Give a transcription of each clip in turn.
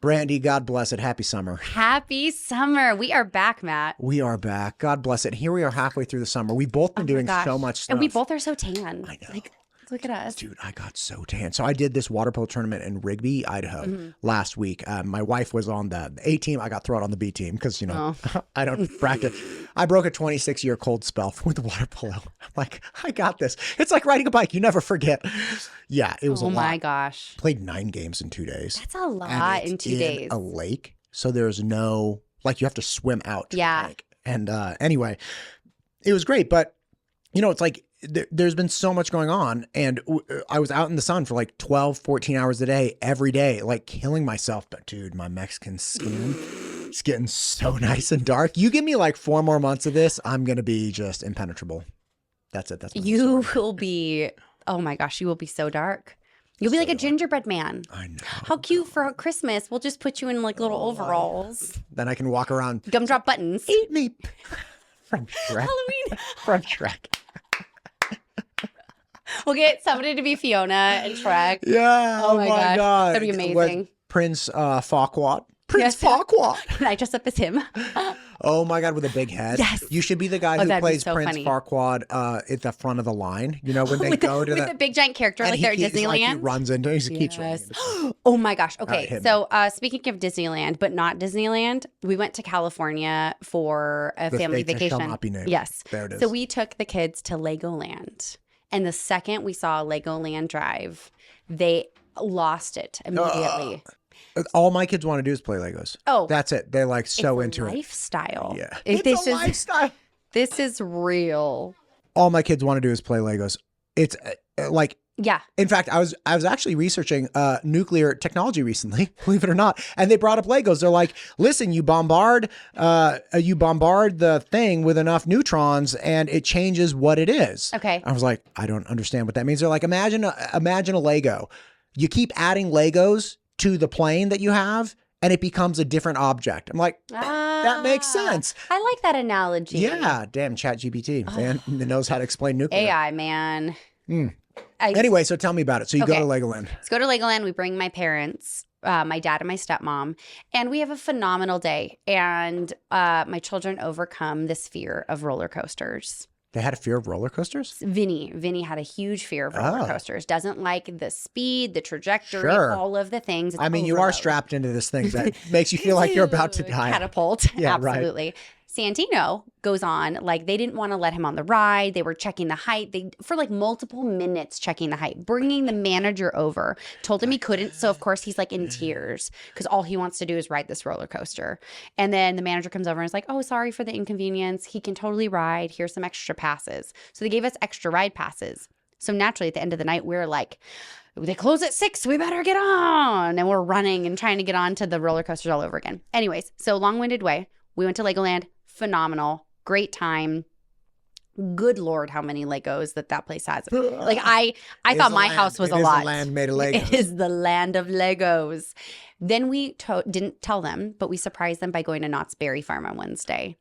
Brandy, God bless it. Happy summer. Happy summer. We are back, Matt. We are back. God bless it. Here we are halfway through the summer. We've both been doing so much stuff. And we both are so tan. I know. Like, look at us. Dude, I got so tan. So I did this water polo tournament in Rigby, Idaho last week. My wife was on the A team. I got thrown on the B team because, you know, I don't practice. I broke a 26-year cold spell with water polo. I'm like, I got this. It's like riding a bike. You never forget. Yeah, it was a lot. Oh my gosh. Played 9 games in 2 days. That's a lot in 2 days. A lake. So there's no, like, you have to swim out to the lake. And anyway, it was great. But, you know, it's like, there's been so much going on, and I was out in the sun for like 12, 14 hours a day, every day, like killing myself. But dude, my Mexican skin is getting so nice and dark. You give me like 4 more months of this, I'm going to be just impenetrable. That's it. That's you will be, oh my gosh, you will be so dark. You'll be like a gingerbread man. I know. How cute for Christmas. We'll just put you in like little overalls. Then I can walk around. Gumdrop buttons. Eat me. From Shrek. Halloween. From Shrek. We'll get somebody to be Fiona and Shrek. Yeah. Oh my gosh. That'd be amazing. With Prince Farquaad. Prince Farquaad. Can I dress up as him? Oh my God, with a big head. Yes. You should be the guy who plays Prince Farquaad at the front of the line. You know, when they go to with the big giant character like they're at Disneyland. Like he runs into it. He keeps running. Oh my gosh. Okay. So speaking of Disneyland, but not Disneyland, we went to California for a family vacation. Shall not be named. Yes. There it is. So we took the kids to Legoland. And the second we saw Legoland Drive, they lost it immediately. All my kids want to do is play Legos. Oh. That's it. They're like so into it. Lifestyle. Yeah. It's a lifestyle. This is real. All my kids want to do is play Legos. It's like, yeah. In fact, I was actually researching nuclear technology recently, believe it or not, and they brought up Legos. They're like, listen, you bombard the thing with enough neutrons, and it changes what it is. Okay. I was like, I don't understand what that means. They're like, imagine a Lego. You keep adding Legos to the plane that you have, and it becomes a different object. I'm like, that makes sense. I like that analogy. Yeah, damn ChatGPT, man, it knows how to explain nuclear. AI, man. Anyway, so tell me about it. So you go to Legoland. Let's go to Legoland. We bring my parents, my dad and my stepmom, and we have a phenomenal day. And my children overcome this fear of roller coasters. They had a fear of roller coasters? Vinny had a huge fear of roller coasters. Doesn't like the speed, the trajectory, all of the things. It's you are strapped into this thing that makes you feel like you're about to die. Catapult. Yeah, absolutely. Right. Santino goes on, like they didn't want to let him on the ride. They were checking the height. For like multiple minutes checking the height, bringing the manager over, told him he couldn't. So of course he's like in tears because all he wants to do is ride this roller coaster. And then the manager comes over and is like, oh, sorry for the inconvenience. He can totally ride. Here's some extra passes. So they gave us extra ride passes. So naturally at the end of the night, we're like, they close at 6. We better get on. And we're running and trying to get on to the roller coasters all over again. Anyways, so long-winded way. We went to Legoland. Phenomenal. Great time. Good Lord, how many Legos that place has. Like I thought my house was a lot. It is the land made of Legos. It is the land of Legos. Then we didn't tell them, but we surprised them by going to Knott's Berry Farm on Wednesday.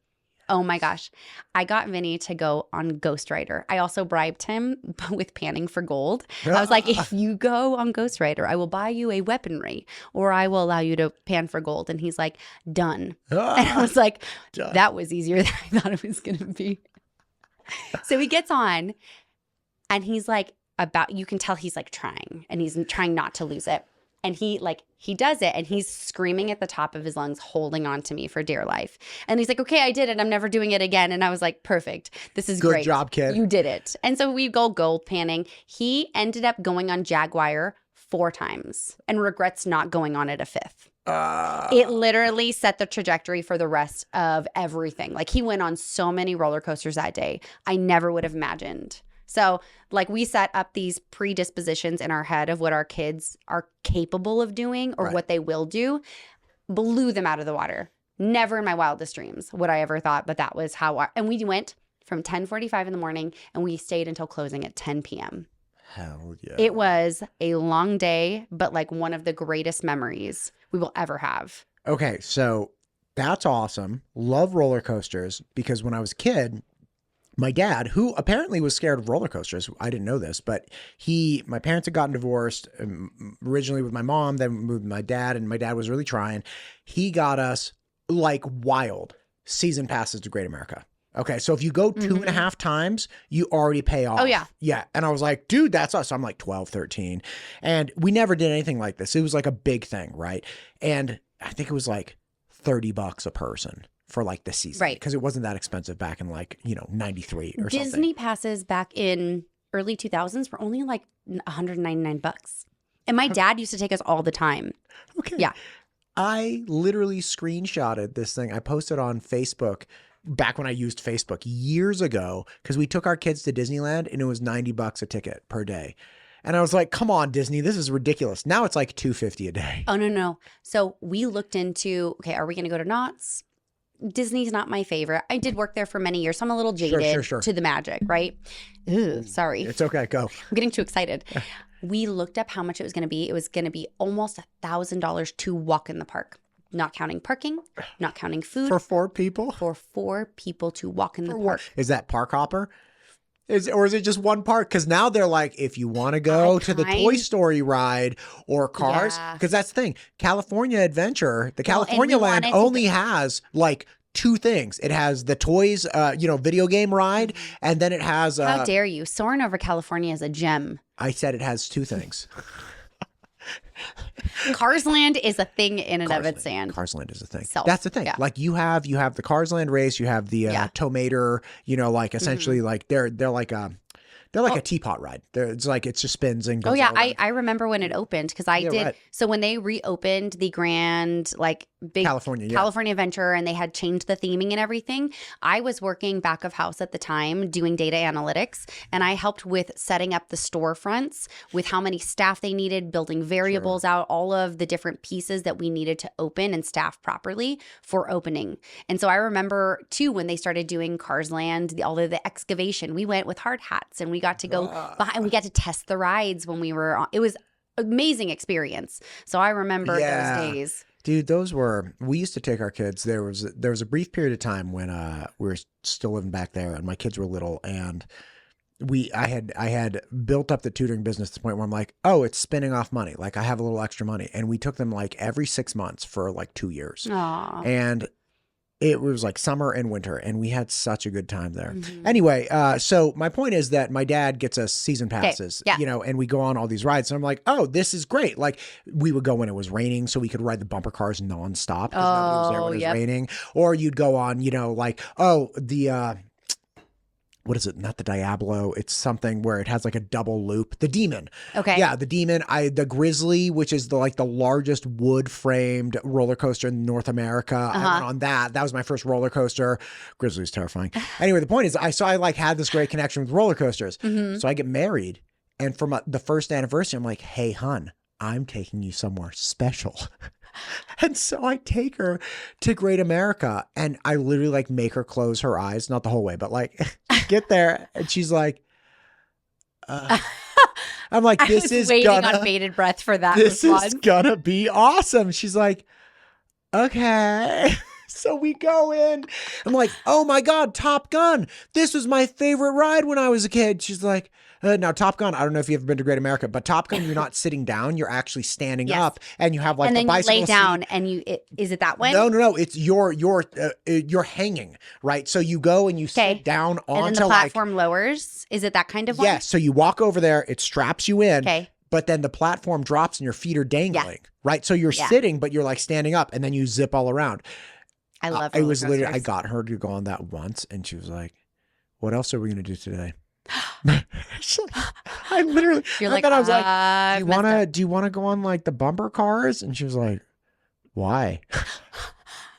Oh my gosh. I got Vinny to go on Ghost Rider. I also bribed him with panning for gold. I was like, if you go on Ghost Rider, I will buy you a weaponry or I will allow you to pan for gold. And he's like, done. And I was like, that was easier than I thought it was going to be. So he gets on and he's like, you can tell he's like trying and he's trying not to lose it. And he does it and he's screaming at the top of his lungs, holding on to me for dear life. And he's like, okay, I did it. I'm never doing it again. And I was like, perfect. This is great. Good job, kid. You did it. And so we go gold panning. He ended up going on Jaguar 4 times and regrets not going on it a 5th. It literally set the trajectory for the rest of everything. Like he went on so many roller coasters that day. I never would have imagined. So like we set up these predispositions in our head of what our kids are capable of doing or what they will do, blew them out of the water. Never in my wildest dreams would I ever thought, but that was how and we went from 10:45 in the morning and we stayed until closing at 10 p.m. Hell yeah. It was a long day, but like one of the greatest memories we will ever have. Okay, so that's awesome. Love roller coasters because when I was a kid, my dad, who apparently was scared of roller coasters, I didn't know this, but my parents had gotten divorced originally with my mom, then moved with my dad, and my dad was really trying. He got us like wild season passes to Great America. Okay, so if you go 2.5 times, you already pay off. Oh, yeah. Yeah, and I was like, dude, that's us. I'm like 12, 13. And we never did anything like this. It was like a big thing, right? And I think it was like $30 a person for like the season. Right. Because it wasn't that expensive back in like, 93 or something. Disney passes back in early 2000s were only like $199. And my dad used to take us all the time. Okay. Yeah. I literally screenshotted this thing. I posted on Facebook back when I used Facebook years ago because we took our kids to Disneyland and it was $90 a ticket per day. And I was like, come on, Disney, this is ridiculous. Now it's like $250 a day. Oh, no. So we looked into, okay, are we going to go to Knott's? Disney's not my favorite. I did work there for many years, so I'm a little jaded Sure. to the magic, right? Ugh, sorry. It's okay. Go. I'm getting too excited. We looked up how much it was going to be. It was going to be almost $1,000 to walk in the park, not counting parking, not counting food. For 4 people? For 4 people to walk in the park. Is that park hopper? Or is it just one park? Because now they're like, if you want to go to the Toy Story ride or Cars, because that's the thing. California Adventure, the California Land only has like 2 things. It has the toys, video game ride, and then it has. How dare you? Soaring over California is a gem. I said it has 2 things. Cars Land is a thing in and of itself. Cars Land is a thing. That's the thing. Yeah. Like you have the Cars Land race, you have the Tomater, like essentially like they're like a teapot ride. It just spins and goes. Oh yeah, I remember when it opened because I did. Right. So when they reopened the grand big California Adventure and they had changed the theming and everything, I was working back of house at the time doing data analytics, and I helped with setting up the storefronts with how many staff they needed, building variables out, all of the different pieces that we needed to open and staff properly for opening. And so I remember too when they started doing Cars Land, all of the excavation, we went with hard hats and we got to go behind, we got to test the rides when we were on. It was amazing experience. So I remember those days. Dude, we used to take our kids. There was a brief period of time when we were still living back there and my kids were little, and I had built up the tutoring business to the point where I'm like, oh, it's spinning off money. Like I have a little extra money. And we took them like every 6 months for like 2 years. Aww. And it was like summer and winter, and we had such a good time there. Anyway, so my point is that my dad gets us season passes, and we go on all these rides. And I'm like, oh, this is great. Like we would go when it was raining so we could ride the bumper cars nonstop because nobody was there when it was raining. Or you'd go on, what is it? Not the Diablo. It's something where it has like a double loop. The Demon. Okay. Yeah, the Demon. The Grizzly, which is the largest wood framed roller coaster in North America. I went on that. That was my first roller coaster. Grizzly's terrifying. Anyway, the point is, I had this great connection with roller coasters. So I get married, and for the first anniversary, I'm like, hey, hun, I'm taking you somewhere special. And so I take her to Great America, and I literally make her close her eyes, not the whole way, but get there, and she's like, I'm like, this is waiting on bated breath for that. This is gonna be awesome. She's like, okay. So we go in. I'm like, oh my God, Top Gun. This was my favorite ride when I was a kid. She's like, now Top Gun, I don't know if you've ever been to Great America, but Top Gun, you're not sitting down. You're actually standing up, and you have and the bicycle you lay down seat. and is it that one? No. It's you're hanging, right? So you go and you sit down onto and then the platform lowers. Is it that kind of one? Yes. So you walk over there. It straps you in. Okay. But then the platform drops and your feet are dangling, right? So you're sitting, but you're standing up, and then you zip all around. I love it. Was literally, I got her to go on that once, and she was like, what else are we going to do today? I literally, you're like, I was like, do you want to go on the bumper cars? And she was like, why?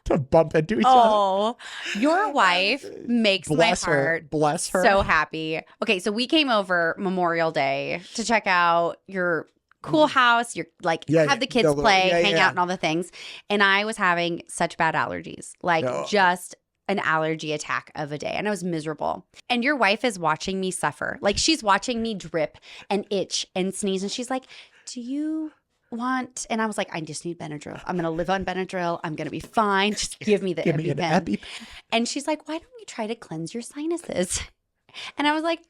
To bump into each other. Oh, your wife makes my heart bless her so happy. Okay, so we came over Memorial Day to check out your cool house. You're have the kids play, hang out and all the things. And I was having such bad allergies, just an allergy attack of a day. And I was miserable. And your wife is watching me suffer. She's watching me drip and itch and sneeze. And she's like, do you want? And I was like, I just need Benadryl. I'm going to live on Benadryl. I'm going to be fine. Just give me the EpiPen. And she's like, why don't you try to cleanse your sinuses? And I was like,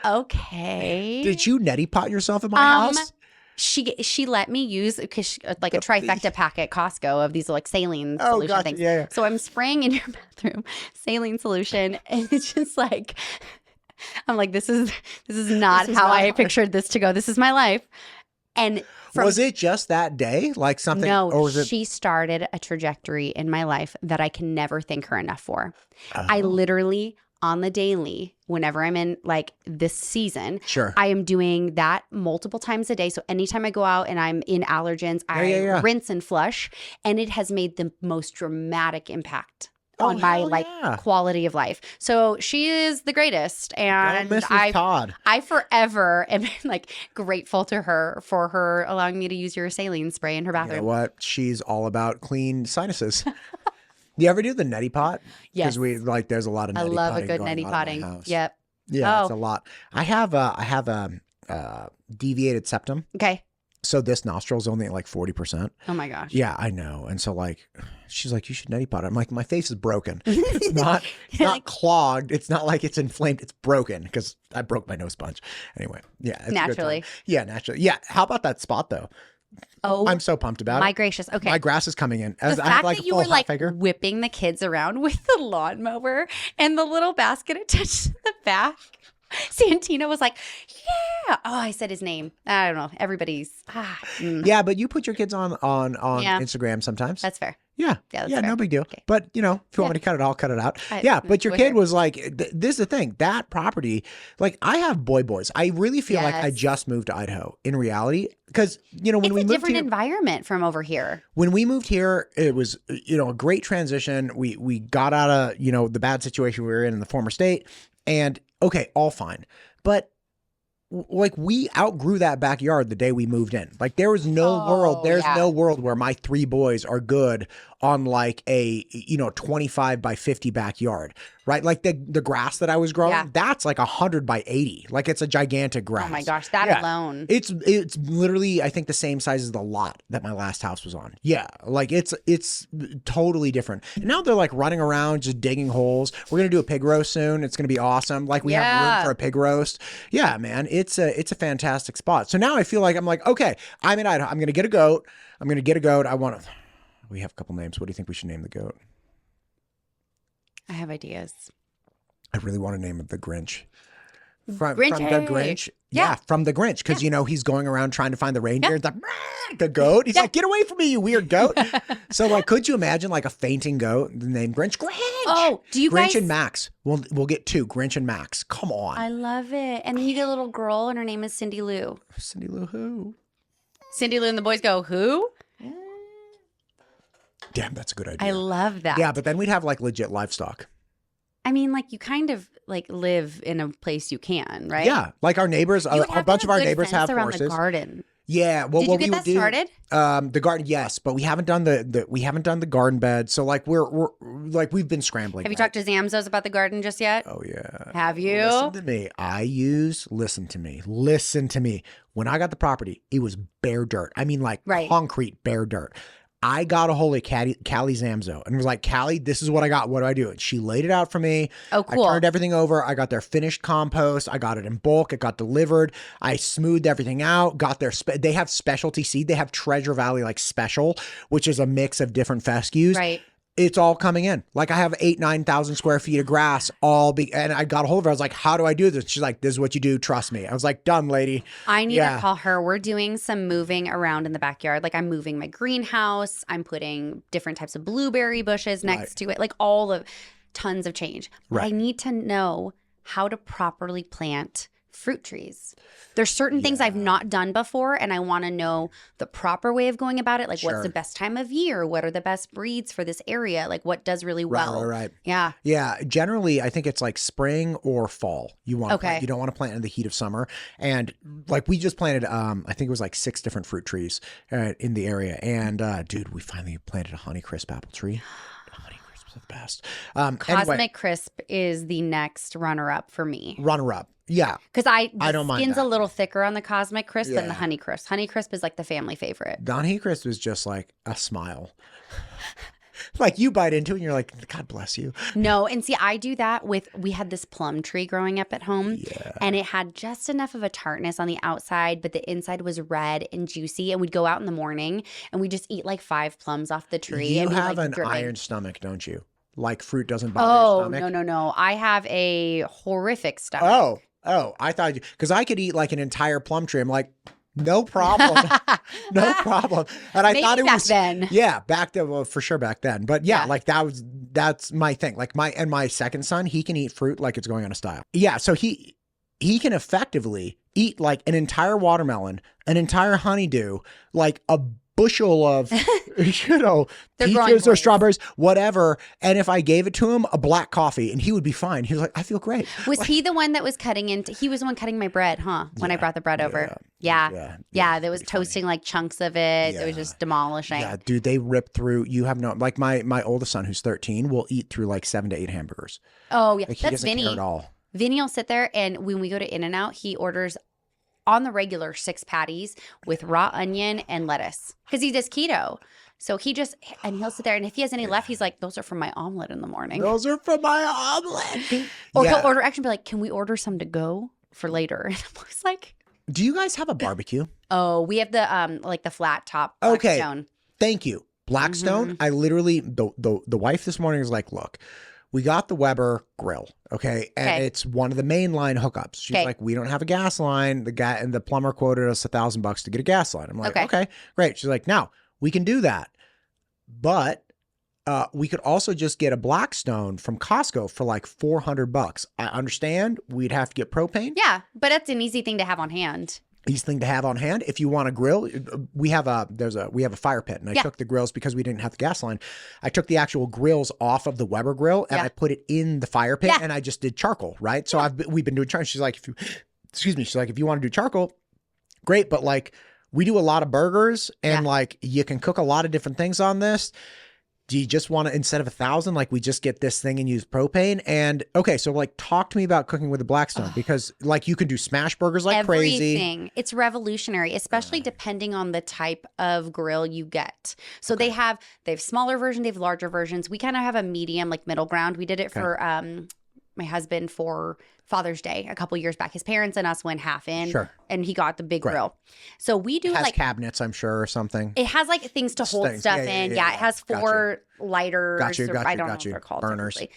okay. Did you neti pot yourself in my house? She let me use like a trifecta pack at Costco of these like saline solution gotcha. things. Yeah. So I'm spraying in your bathroom saline solution, and it's just like I'm like, this is not how I pictured this to go. This is my life. And was it just that day, like something? No, or was it... she started a trajectory in my life that I can never thank her enough for. I literally, on the daily, whenever I'm in like this season, I am doing that multiple times a day. So anytime I go out and I'm in allergens, I rinse and flush, and it has made the most dramatic impact on my quality of life. So she is the greatest, and I forever am like grateful to her for her allowing me to use your saline spray in her bathroom. You know what? She's all about clean sinuses. You ever do the neti pot? Yes. Because there's a lot of neti potting. I love a good neti potting. Yep. Yeah, it's a lot. I have a deviated septum. Okay. So this nostril is only at like 40%. Oh my gosh. Yeah, I know. And so like, she's like, you should neti pot it. I'm like, my face is broken. It's not clogged. It's not like it's inflamed. It's broken because I broke my nose sponge. Anyway, yeah. It's naturally. Yeah, naturally. Yeah. How about that spot though? Oh, I'm so pumped about it. My gracious. Okay. My grass is coming in. The fact that you were like whipping the kids around with the lawnmower and the little basket attached to the back. Santino was like, yeah. Oh, I said his name. I don't know. Everybody's. Yeah, but you put your kids on Instagram sometimes. That's fair. Yeah. That's fair. No big deal. Okay. But, if you want me to cut it, I'll cut it out. But your kid was like, this is the thing. That property, like I have boys. I really feel like I just moved to Idaho in reality. Because, when we moved here. It's a different environment from over here. When we moved here, it was, a great transition. We got out of, the bad situation we were in the former state. And okay, all fine. But like we outgrew that backyard the day we moved in. Like there was no world. There's no world where my 3 boys are good on like a, 25 by 50 backyard, right? Like the grass that I was growing, that's like 100 by 80. Like it's a gigantic grass. Oh my gosh, that alone. It's literally, I think the same size as the lot that my last house was on. Yeah. Like it's totally different. And now they're like running around, just digging holes. We're going to do a pig roast soon. It's going to be awesome. Like we have room for a pig roast. Yeah, man. It's a fantastic spot. So now I feel like I'm like, okay, I'm in Idaho. I'm going to get a goat. We have a couple names. What do you think we should name the goat? I have ideas. I really want to name it the Grinch. From the Grinch. Yeah, from the Grinch. Because, he's going around trying to find the reindeer. It's like, the goat. He's like, get away from me, you weird goat. So, like, could you imagine, like, a fainting goat named Grinch? Grinch! Oh, do you Grinch and Max. We'll get 2. Grinch and Max. Come on. I love it. And then you get a little girl, and her name is Cindy Lou. Cindy Lou who? Cindy Lou and the boys go, who? Damn, that's a good idea. I love that. Yeah, but then we'd have like legit livestock. I mean, like you kind of like live in a place you can, right? Yeah, like our neighbors, a bunch of our neighbors have around horses. The garden. Yeah, well, did you get that started? The garden, yes, but we haven't done the garden bed. So like we're like we've been scrambling. Have you talked to Zamzos about the garden just yet? Oh yeah. Have you? Listen to me. Listen to me. When I got the property, it was bare dirt. I mean, like concrete bare dirt. I got a hold of Callie Zamzo and was like, Callie, this is what I got. What do I do? And she laid it out for me. Oh, cool. I turned everything over. I got their finished compost. I got it in bulk. It got delivered. I smoothed everything out. Got their, they have specialty seed. They have Treasure Valley like special, which is a mix of different fescues. Right. It's all coming in. Like I have 9,000 square feet of grass and I got a hold of her. I was like, how do I do this? She's like, this is what you do. Trust me. I was like, done, lady. I need to call her. We're doing some moving around in the backyard. Like I'm moving my greenhouse. I'm putting different types of blueberry bushes next to it. Like tons of change. But I need to know how to properly plant fruit trees. There's certain things I've not done before, and I want to know the proper way of going about it. Like, what's the best time of year? What are the best breeds for this area? Like, what does really well? Right. Yeah. Yeah. Generally, I think it's like spring or fall. You want to plant. You don't want to plant in the heat of summer. And like we just planted, I think it was like 6 different fruit trees in the area. And dude, we finally planted a Honeycrisp apple tree. Honeycrisps are the best. Cosmic Crisp is the next runner-up for me. Runner-up. Yeah. Because I don't mind skin's that. a little thicker on the Cosmic Crisp than the Honey Crisp. Honey Crisp is like the family favorite. The Honey Crisp is just like a smile. Like you bite into it and you're like, God bless you. No. And see, I do that we had this plum tree growing up at home and it had just enough of a tartness on the outside, but the inside was red and juicy. And we'd go out in the morning and we'd just eat like 5 plums off the tree. You and have like, an iron stomach, don't you? Like fruit doesn't bother your stomach? No. I have a horrific stomach. Oh, I thought because I could eat like an entire plum tree. I'm like, no problem. No problem. And I thought it back was then. Yeah, back then, well, for sure back then. But yeah, like that's my thing. Like my second son, he can eat fruit like it's going out of style. Yeah, so he can effectively eat like an entire watermelon, an entire honeydew, like a bushel of, peaches or strawberries, whatever. And if I gave it to him, a black coffee, and he would be fine. He was like, I feel great. Was he the one that was he was the one cutting my bread, huh? When I brought the bread over. Yeah. That was toasting like chunks of it. It was just demolishing. Yeah, dude, they rip through. You have no, like my oldest son who's 13 will eat through like 7 to 8 hamburgers. Oh, yeah. Like, That's Vinny. Care at all. Vinny will sit there, and when we go to In-N-Out, he orders on the regular 6 patties with raw onion and lettuce because he does keto. So he'll sit there, and if he has any left, he's like, those are for my omelet in the morning. Those are for my omelet. Or he'll order, actually be like, can we order some to go for later? And I'm always like, do you guys have a barbecue? Oh, we have the like the flat top Blackstone. Thank you. Blackstone. I literally, the wife this morning was like, look, we got the Weber grill, okay? And it's one of the mainline hookups. She's like, we don't have a gas line. The guy and the plumber quoted us $1,000 to get a gas line. I'm like, okay, great. She's like, now we can do that, but we could also just get a Blackstone from Costco for like $400. I understand we'd have to get propane. Yeah, but that's an easy thing to have on hand. Easy thing to have on hand. If you want a grill, we have a fire pit, and I took the grills because we didn't have the gas line. I took the actual grills off of the Weber grill and I put it in the fire pit, and I just did charcoal, right? So we've been doing charcoal. She's like, if you want to do charcoal, great, but like we do a lot of burgers, and like you can cook a lot of different things on this. Do you just want to, instead of 1,000, like we just get this thing and use propane? And okay, so like talk to me about cooking with a Blackstone, because like you can do smash burgers like crazy. Everything. It's revolutionary, especially depending on the type of grill you get. So they have smaller versions, they have larger versions. We kind of have a medium, like middle ground. We did it for my husband for Father's Day a couple years back. His parents and us went half in, and he got the big grill. So we do like cabinets, I'm sure, or something. It has like things to hold stuff in. Yeah, it has 4 lighters. Got you. I don't know what they're called. Burners. Typically.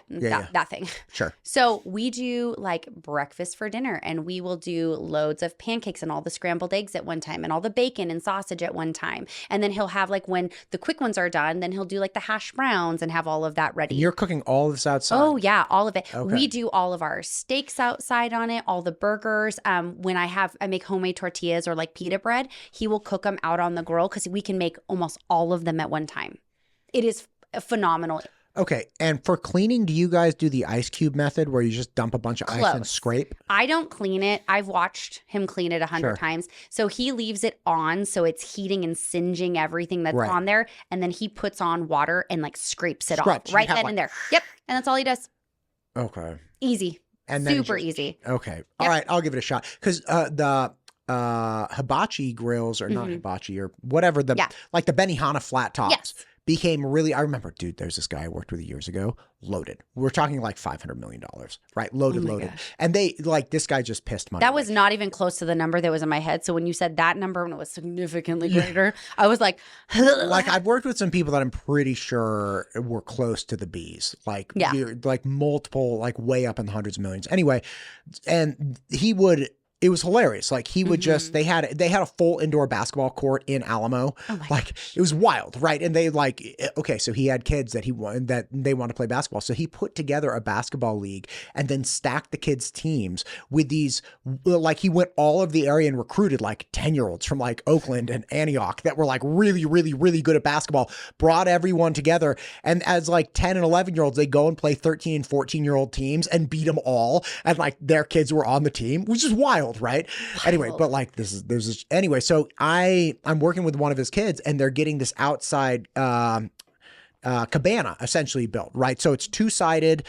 That thing. Sure. So we do like breakfast for dinner, and we will do loads of pancakes and all the scrambled eggs at one time, and all the bacon and sausage at one time. And then he'll have like, when the quick ones are done, then he'll do like the hash browns and have all of that ready. And you're cooking all of this outside? Oh yeah, all of it. Okay. We do all of our steaks outside on it, all the burgers. When I make homemade tortillas or like pita bread, he will cook them out on the grill because we can make almost all of them at one time. It is phenomenal. Okay, and for cleaning, do you guys do the ice cube method where you just dump a bunch of ice and scrape? I don't clean it. I've watched him clean it 100 times. So he leaves it on so it's heating and singeing everything that's on there, and then he puts on water and like scrapes it off right then and there. Yep, and that's all he does. Okay. Easy. And super easy. Okay. All right, I'll give it a shot. Because the hibachi grills, or not hibachi, or whatever, like the Benihana flat tops became really, I remember, dude, there's this guy I worked with years ago, loaded. We're talking like $500 million, right? Loaded. Gosh. And they, like, this guy just pissed money. That was not even close to the number that was in my head. So when you said that number, when it was significantly greater, I was like, like, I've worked with some people that I'm pretty sure were close to the B's, like, like multiple, like way up in the hundreds of millions. Anyway, and he would, it was hilarious. Like he would just, they had a full indoor basketball court in Alamo. Oh my gosh. It was wild. Right. And they okay, so he had kids that they wanted to play basketball. So he put together a basketball league and then stacked the kids' teams with these, like he went all of the area and recruited like 10-year-olds from like Oakland and Antioch that were like really, really, really good at basketball, brought everyone together. And as like 10 and 11-year-olds, they go and play 13 and 14-year-old teams and beat them all. And like their kids were on the team, which is wild. Right. Wild. Anyway, but like anyway, so I'm working with one of his kids and they're getting this outside cabana essentially built, right? So it's two-sided.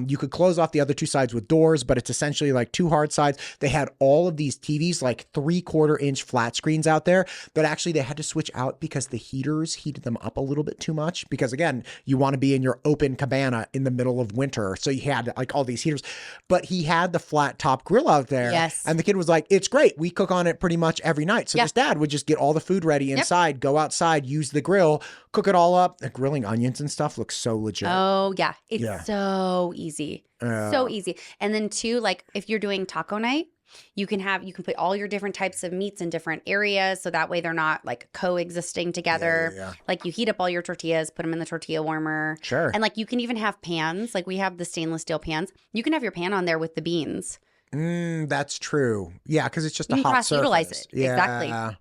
You could close off the other two sides with doors, but it's essentially like two hard sides. They had all of these TVs, like 3/4-inch flat screens out there that actually they had to switch out because the heaters heated them up a little bit too much. Because again, you want to be in your open cabana in the middle of winter. So you had like all these heaters, but he had the flat top grill out there. Yes. And the kid was like, it's great. We cook on it pretty much every night. So his dad would just get all the food ready inside, go outside, use the grill, cook it all up. And grilling onions and stuff looks so legit. Oh, yeah. It's so easy. So easy. And then too, like if you're doing taco night, you can put all your different types of meats in different areas. So that way they're not like coexisting together. Yeah. Like you heat up all your tortillas, put them in the tortilla warmer. Sure. And like you can even have pans. Like we have the stainless steel pans. You can have your pan on there with the beans. That's true. Yeah, because it's just You a can hot cross-utilize surface. it. Exactly.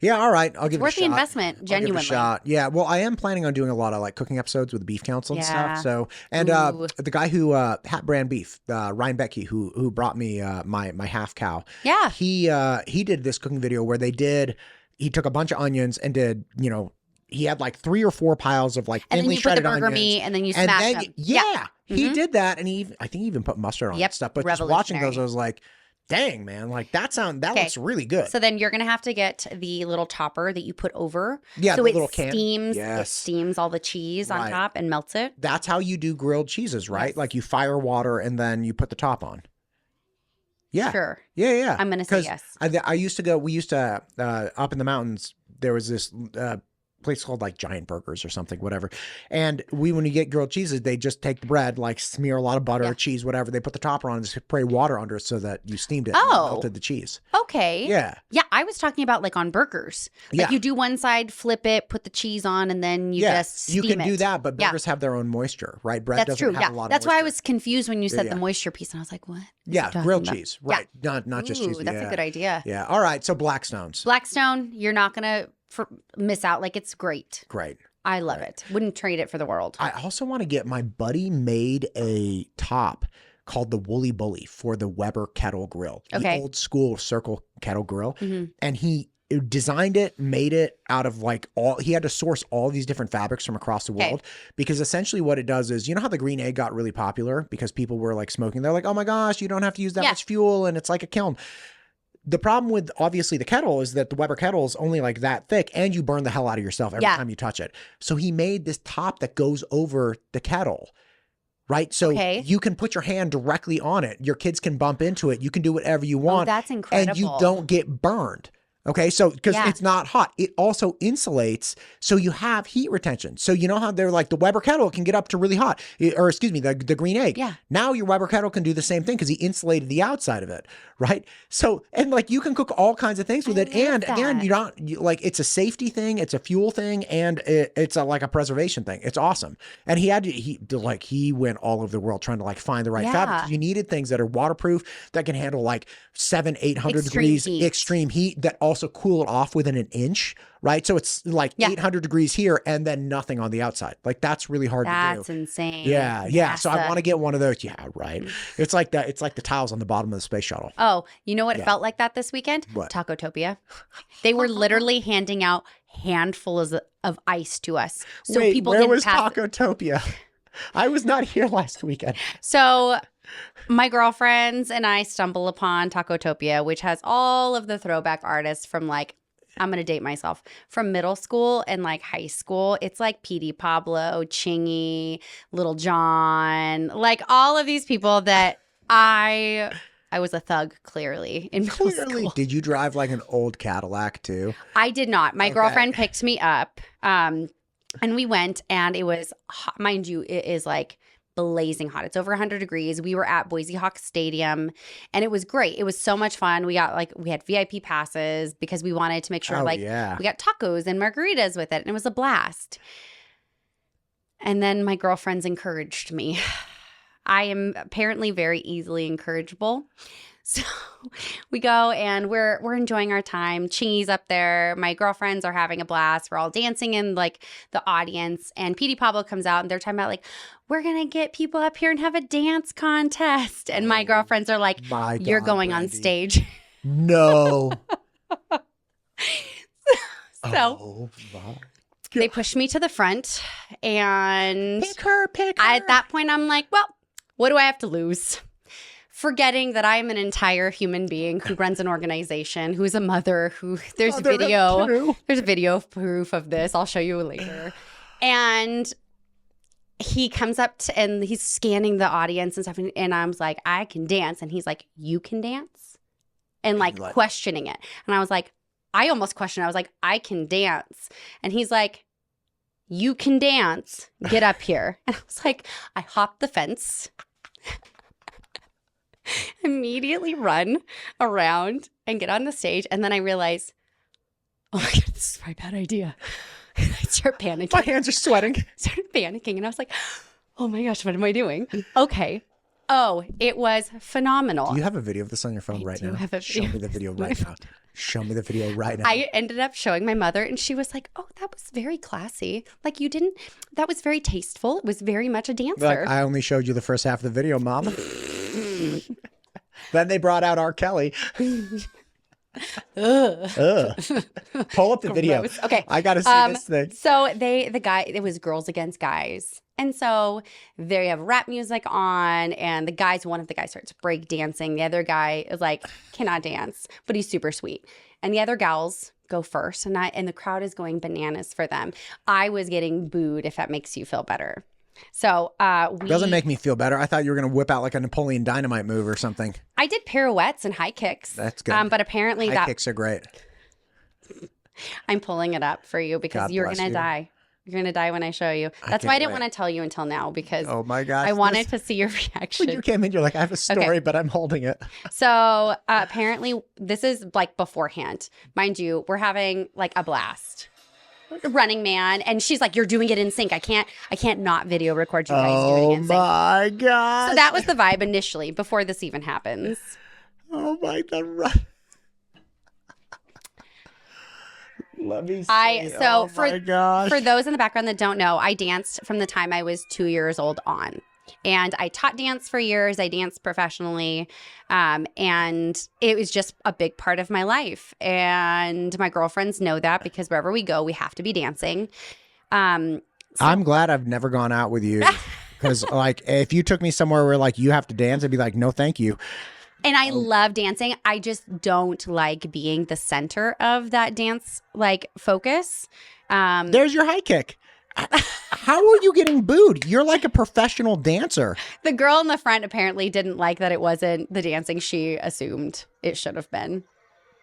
Yeah, all right. I'll give it a shot. Worth the investment, genuinely. I'll give it a shot. Yeah, well, I am planning on doing a lot of like cooking episodes with the Beef Council and stuff. So, and the guy who Hat Brand Beef, Ryan Becky, who brought me my half cow. Yeah, he did this cooking video where he took a bunch of onions and did, he had like 3 or 4 piles of like thinly shredded onions. And then you put the burger meat and then you smash them. Yeah. He did that, and I think he even put mustard on it and stuff. But just watching those, I was like, dang, man, like that looks really good. So then you're going to have to get the little topper that you put over. Yeah, so the little can. It steams all the cheese on top and melts it. That's how you do grilled cheeses, right? Yes. Like you fire water and then you put the top on. Yeah. Sure. Yeah. I'm going to say yes. We used to, up in the mountains, there was this place called like Giant Burgers or something, whatever. And when you get grilled cheeses, they just take the bread, like smear a lot of butter, cheese, whatever. They put the topper on and spray water under it so that you steamed it and melted the cheese. Okay. Yeah. Yeah, I was talking about like on burgers. Like you do one side, flip it, put the cheese on, and then you just steam it. You can do that, but burgers have their own moisture, right? Bread doesn't have a lot of That's moisture. why I was confused when you said the moisture piece, and I was like, what? Yeah, grilled cheese, right? Not just cheese. That's a good idea. Yeah. All right. So Blackstones. Blackstone, you're not gonna miss out. Like it's great. Great. I love it. Wouldn't trade it for the world. I also want to get, my buddy made a top called the Woolly Bully for the Weber kettle grill. The old school circle kettle grill. Mm-hmm. And he designed it, made it out of he had to source all these different fabrics from across the world, because essentially what it does is, you know how the green egg got really popular because people were like smoking. They're like, oh my gosh, you don't have to use that much fuel and it's like a kiln. The problem with obviously the kettle is that the Weber kettle is only like that thick and you burn the hell out of yourself every time you touch it. So he made this top that goes over the kettle, right? So you can put your hand directly on it. Your kids can bump into it. You can do whatever you want. Oh, that's incredible. And you don't get burned. Okay, so because it's not hot, it also insulates, so you have heat retention. So you know how they're like the Weber kettle can get up to really hot, or excuse me, the green egg. Yeah. Now your Weber kettle can do the same thing because he insulated the outside of it, right? So and like you can cook all kinds of things with it, and again, it's a safety thing, it's a fuel thing, and it's like a preservation thing. It's awesome. And he went all over the world trying to like find the right fabric. You needed things that are waterproof, that can handle like 700-800 degrees extreme heat, that also cool it off within an inch, right? So it's like 800 degrees here and then nothing on the outside. Like that's really hard to do. That's insane. Yeah. So I want to get one of those. Yeah, right. It's like that. It's like the tiles on the bottom of the space shuttle. Oh, you know what it felt like that this weekend? What? Tacotopia. They were literally handing out handfuls of ice to us. So Wait, people where didn't was pass Tacotopia? I was not here last weekend. So my girlfriends and I stumble upon Tacotopia, which has all of the throwback artists from like, I'm going to date myself, from middle school and like high school. It's like P.D. Pablo, Chingy, Little John, like all of these people that I was a thug, clearly, in middle school. Did you drive like an old Cadillac too? I did not. My girlfriend picked me up and we went, and it was hot. Mind you, it is like blazing hot. It's over 100 degrees. We were at Boise Hawks Stadium, and it was great. It was so much fun. We had VIP passes because we wanted to make sure we got tacos and margaritas with it, and it was a blast. And then my girlfriends encouraged me. I am apparently very easily encourageable. So we go and we're enjoying our time. Chingy's up there. My girlfriends are having a blast. We're all dancing in like the audience. And P.D. Pablo comes out, and they're talking about like, we're going to get people up here and have a dance contest. And my girlfriends are like, you're going on stage. No. So They pushed me to the front, and pick her. At that point, I'm like, well, what do I have to lose? Forgetting that I'm an entire human being who runs an organization, who's a mother, there's video proof of this. I'll show you later. And he comes up and he's scanning the audience and stuff. And I was like, I can dance. And he's like, you can dance? And like questioning it. And I was like, I almost questioned. I was like, I can dance. And he's like, you can dance. Get up here. And I was like, I hopped the fence. Immediately run around and get on the stage. And then I realize, oh my God, this is my bad idea. I start panicking. My hands are sweating. Started panicking. And I was like, oh my gosh, what am I doing? Okay. Oh, it was phenomenal. Do you have a video of this on your phone right now? Show me the video right now. Show me the video right now. I ended up showing my mother, and she was like, oh, that was very classy. Like, that was very tasteful. It was very much a dancer. Like, I only showed you the first half of the video, Mom. Then they brought out R. Kelly. Ugh. Pull up the video. Gross. Okay. I got to see this thing. So it was girls against guys. And so they have rap music on, and one of the guys starts break dancing. The other guy is like, cannot dance, but he's super sweet. And the other gals go first, and the crowd is going bananas for them. I was getting booed, if that makes you feel better. So doesn't make me feel better. I thought you were going to whip out like a Napoleon Dynamite move or something. I did pirouettes and high kicks. That's good. But apparently high kicks are great. I'm pulling it up for you because you're going to die. You're going to die when I show you. That's why I didn't want to tell you until now, because oh my gosh, I wanted to see your reaction. When you came in, you're like, I have a story, but I'm holding it. So apparently this is like beforehand. Mind you, we're having like a blast. Running Man, and she's like, you're doing it in sync. I can't not video record you guys doing it in sync. Oh my God. So that was the vibe initially before this even happens. Oh my God. Let me see. For those in the background that don't know, I danced from the time I was 2 years old on. And I taught dance for years. I danced professionally. And it was just a big part of my life. And my girlfriends know that because wherever we go, we have to be dancing. I'm glad I've never gone out with you. Because like, if you took me somewhere where like you have to dance, I'd be like, no, thank you. And I love dancing. I just don't like being the center of that dance like focus. There's your high kick. How are you getting booed? You're like a professional dancer. The girl in the front apparently didn't like that it wasn't the dancing she assumed it should have been.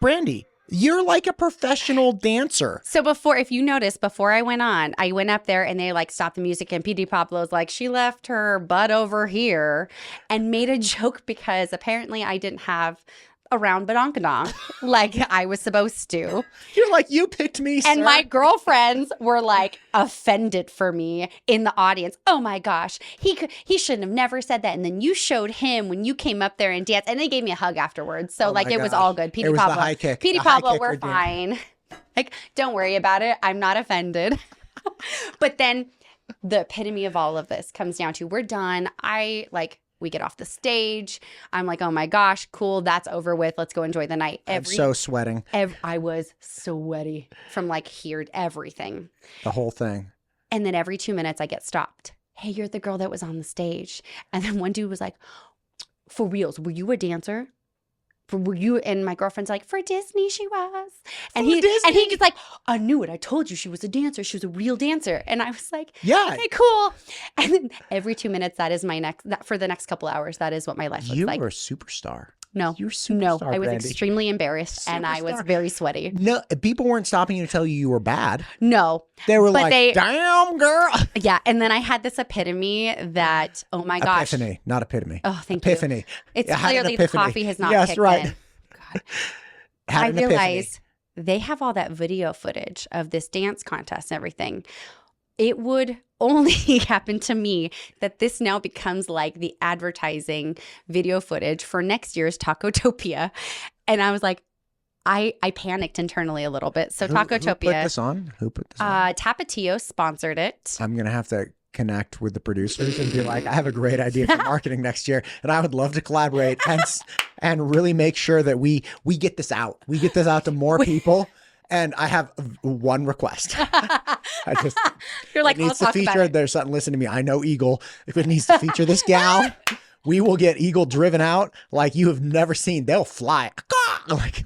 Brandy, you're like a professional dancer. So if you notice, before I went up there and they like stopped the music, and PD Pablo's like, she left her butt over here, and made a joke because apparently I didn't have a round badonkadonk like I was supposed to. You're like, you picked me, sir. And my girlfriends were like offended for me in the audience. Oh my gosh, he shouldn't have never said that. And then you showed him when you came up there and danced, and they gave me a hug afterwards. So like it was all good. PD Pablo, the high kick. PD Pablo, we're fine. Like, don't worry about it. I'm not offended. But then the epitome of all of this comes down to, we're done. We get off the stage. I'm like, oh my gosh, cool. That's over with. Let's go enjoy the night. I'm so sweating. I was sweaty from like here, everything. The whole thing. And then every 2 minutes I get stopped. Hey, you're the girl that was on the stage. And then one dude was like, for reals, were you a dancer? Were you? And my girlfriend's like, for Disney she was. And he gets like, I knew it. I told you she was a dancer. She was a real dancer. And I was like, yeah, okay, cool. And then every 2 minutes, that is for the next couple hours, that is what my life looks like. You were a superstar. No, you're a superstar. No, I was Brandy. extremely embarrassed, and I was very sweaty. No, people weren't stopping you to tell you were bad. No, they were damn girl. Yeah, and then I had this epiphany that, oh my gosh, epiphany, not epitome. Oh, thank epiphany. You. It's clearly the coffee has not kicked in. God. I realized they have all that video footage of this dance contest and everything. It would only happen to me that this now becomes like the advertising video footage for next year's Tacotopia. And I was like, I panicked internally a little bit. So Tacotopia. Who put this on? Tapatio sponsored it. I'm going to have to connect with the producers and be like, I have a great idea for marketing next year, and I would love to collaborate and really make sure that we get this out. We get this out to more people. And I have one request. You're like, it needs I'll to talk feature. about it. There's something. Listen to me. I know Eagle. If it needs to feature this gal, we will get Eagle driven out like you have never seen. They'll fly. Like,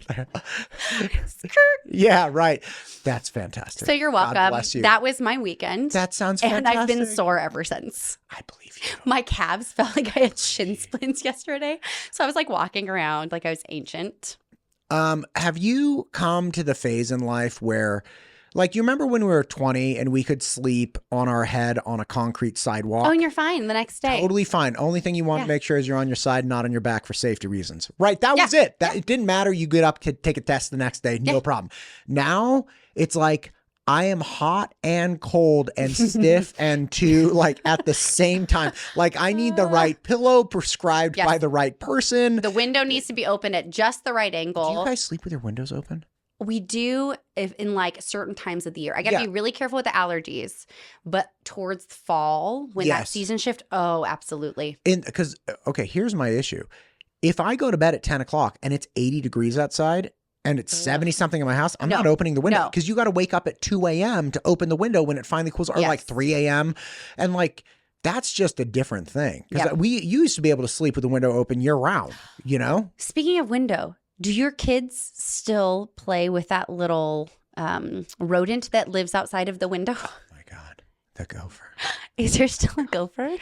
yeah, right. That's fantastic. So you're welcome. God bless you. That was my weekend. That sounds fantastic. And I've been sore ever since. I believe you. My calves felt like I had shin splints yesterday. So I was like walking around like I was ancient. Have you come to the phase in life where, like, you remember when we were 20 and we could sleep on our head on a concrete sidewalk? Oh, and you're fine the next day. Totally fine. Only thing you want to make sure is you're on your side, not on your back for safety reasons. Right. That was it. It didn't matter. You get up to take a test the next day. No problem. Now it's like, I am hot and cold and stiff and like at the same time. Like I need the right pillow prescribed by the right person. The window needs to be open at just the right angle. Do you guys sleep with your windows open? We do if in like certain times of the year. I got to be really careful with the allergies, but towards fall when that season shift, oh, absolutely. Because, okay, here's my issue. If I go to bed at 10 o'clock and it's 80 degrees outside and it's 70 something in my house, I'm not opening the window because you got to wake up at 2 a.m. to open the window when it finally cools, or like 3 a.m. And like, that's just a different thing. Because you used to be able to sleep with the window open year round, you know? Speaking of window, do your kids still play with that little rodent that lives outside of the window? Oh my God, the gopher. Is there still a gopher?